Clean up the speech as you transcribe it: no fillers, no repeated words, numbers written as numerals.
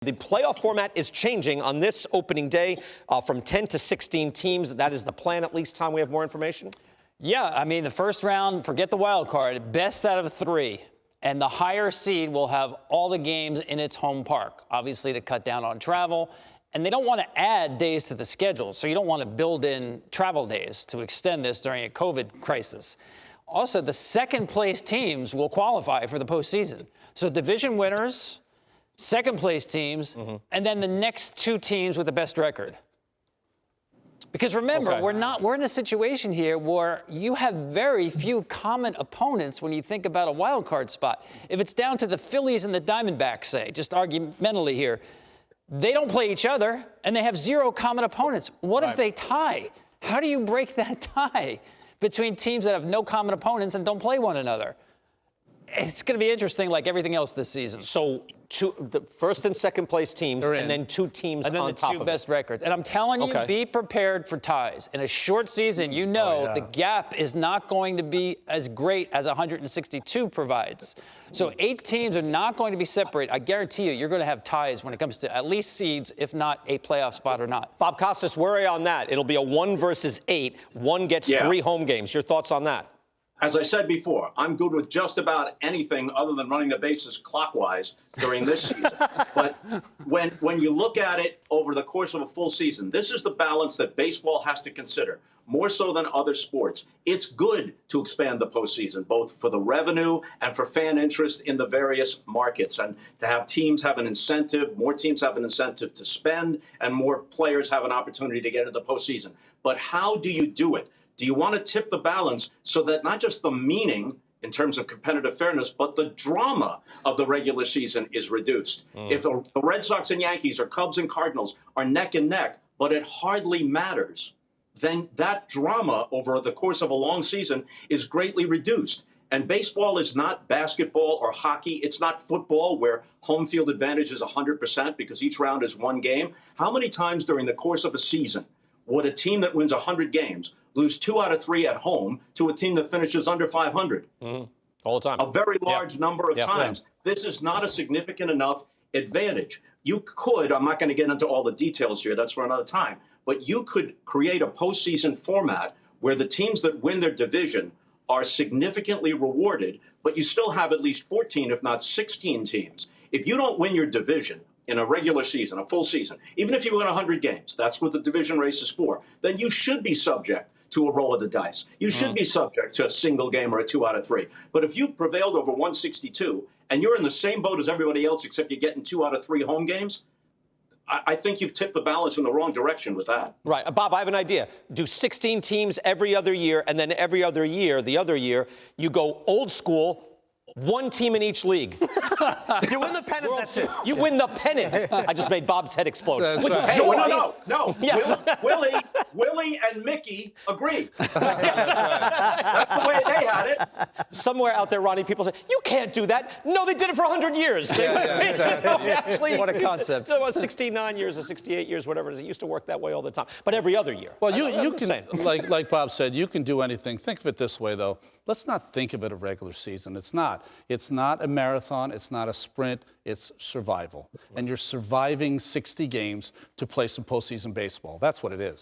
The playoff format is changing on this opening day from 10 to 16 teams. That is the plan, at least. Tom, we have more information? Yeah, I mean, the first round, forget the wild card, best out of three. And the higher seed will have all the games in its home park, obviously to cut down on travel. And they don't want to add days to the schedule, so you don't want to build in travel days to extend this during a COVID crisis. Also, the second-place teams will qualify for the postseason. So division winners, second-place teams, and then the next two teams with the best record. Because remember, we're in a situation here where you have very few common opponents when you think about a wild card spot. If it's down to the Phillies and the Diamondbacks, say, just argumentally here, they don't play each other, and they have zero common opponents. What if they tie? How do you break that tie between teams that have no common opponents and don't play one another? It's going to be interesting like everything else this season. So the first and second place teams and then two teams on top of it. And then the two best records. And I'm telling you, be prepared for ties. In a short season, you know the gap is not going to be as great as 162 provides. So 8 teams are not going to be separated. I guarantee you're going to have ties when it comes to at least seeds, if not a playoff spot or not. Bob Costas, where are you on that? It'll be a 1 versus 8. One gets 3 home games. Your thoughts on that? As I said before, I'm good with just about anything other than running the bases clockwise during this season. But when you look at it over the course of a full season, this is the balance that baseball has to consider, more so than other sports. It's good to expand the postseason, both for the revenue and for fan interest in the various markets, and to have teams have an incentive, more teams have an incentive to spend, and more players have an opportunity to get into the postseason. But how do you do it? Do you want to tip the balance so that not just the meaning in terms of competitive fairness, but the drama of the regular season is reduced? If the Red Sox and Yankees or Cubs and Cardinals are neck and neck, but it hardly matters, then that drama over the course of a long season is greatly reduced. And baseball is not basketball or hockey. It's not football where home field advantage is 100% because each round is one game. How many times during the course of a season would a team that wins 100 games lose 2 out of 3 at home to a team that finishes under 500? All the time. A very large number of times. This is not a significant enough advantage. You could, I'm not going to get into all the details here, that's for another time, but you could create a postseason format where the teams that win their division are significantly rewarded, but you still have at least 14, if not 16 teams. If you don't win your division in a regular season, a full season, even if you win 100 games, that's what the division race is for, then you should be subject to a roll of the dice. You should be subject to a single game or a 2 out of 3. But if you've prevailed over 162 and you're in the same boat as everybody else except you're getting 2 out of 3 home games, I think you've tipped the balance in the wrong direction with that. Right. Bob, I have an idea. Do 16 teams every other year, and then every other year, the other year, you go old school, 1 team in each league. You win the pennant, that's it. You win the pennant. I just made Bob's head explode. With Hey, joy. no. Yes. Willie and Mickey agree. That's the way they had it. Somewhere out there, Ronnie, people say, you can't do that. No, they did it for 100 years. Actually, What a concept. 69 years or 68 years, whatever it is. It used to work that way all the time. But every other year. Well, you can, like Bob said, you can do anything. Think of it this way, though. Let's not think of it a regular season. It's not. It's not a marathon. It's not a sprint. It's survival. And you're surviving 60 games to play some postseason baseball. That's what it is.